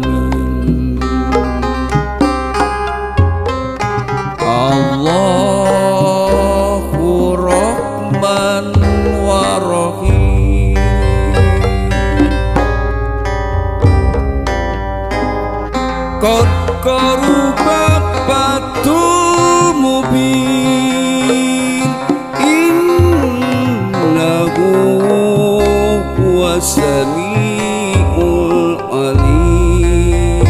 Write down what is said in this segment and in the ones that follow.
alamin. Allahu Rahman wa Rahim. Qad qaruba fatul mubin innahu huwas-sami'ul alim.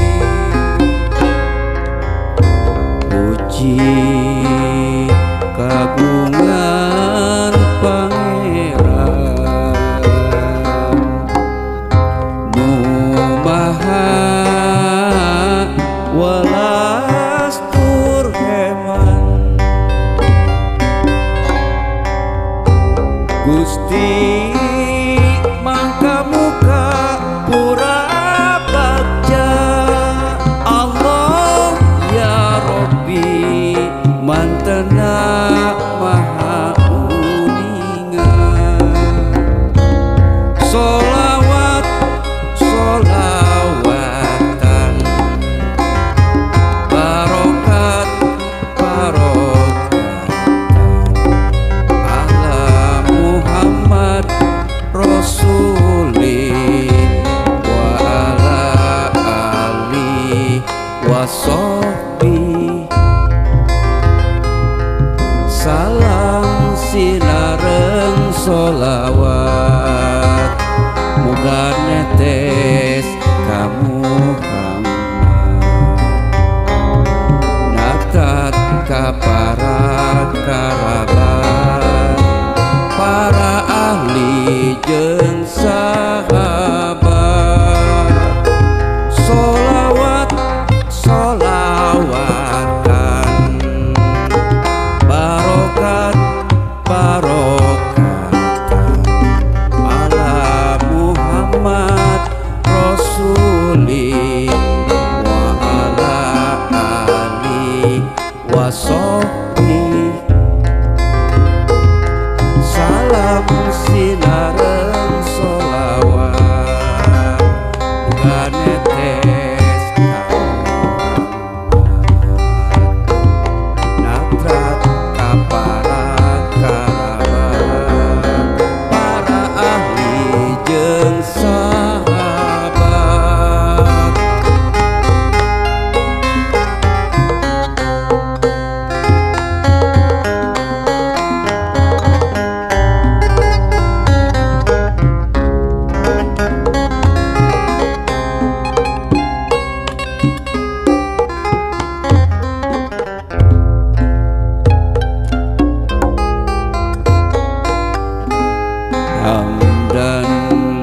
Puji kagungan Pangeran Nu Maha welas tur heman. Gusti mangka muka pura bagja. Allah ya Rabbi mantena maha uningan. Sholawat sholawatan barokat barokatan ala Muhammad Rasulin wa ala ali wa sahbi. Salam sinareng sholawat muga netes ka Muhammad. Natat ka para karabat, para ahli jeung sahabat. Sholawat sholawatan barokat barokatan ala Muhammad Rasulin wa ala ali wa sahbi. Salam sinareng sholawat muga netes ka Muhammad. Natrat ka para karabat, para ahli jeung sahabat. Hamdan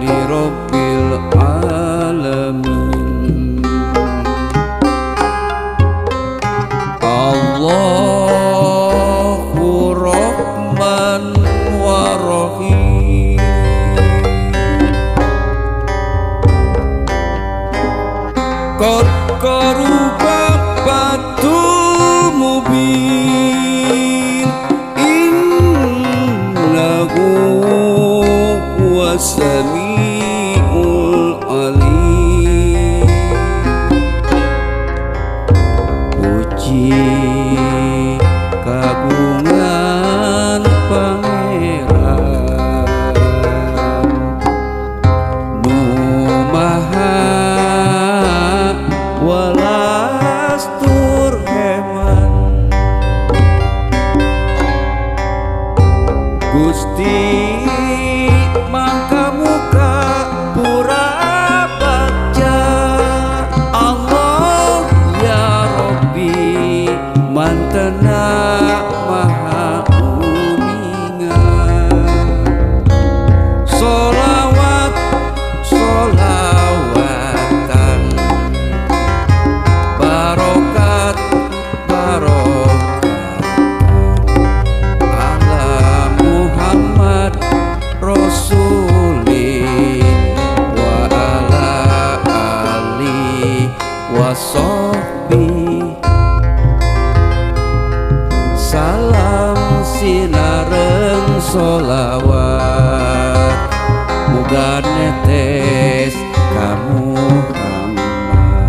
li rabbil alamin. Allahu Rahman wa Rahim. Qad qaruba fatul mubin innahu huwas-sami'ul alim. Puji kagungan Pangeran Nu Maha welas tur heman. Gusti mangka muka pura bagja. Allah ya Rabbi mantena maha uningan. Sholawat sholawatan barokat barokatan ala Muhammad Rasulin wa ala ali wa sahbi. Salam sinareng sholawat muga netes ka Muhammad.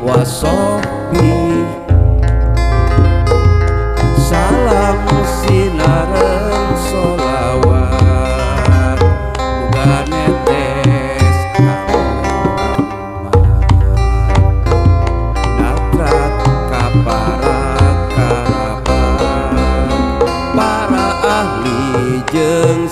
wasohbi. Salam sinareung solawat muga netes ka Muhammad, natrat ka para karabat, para ahli jeung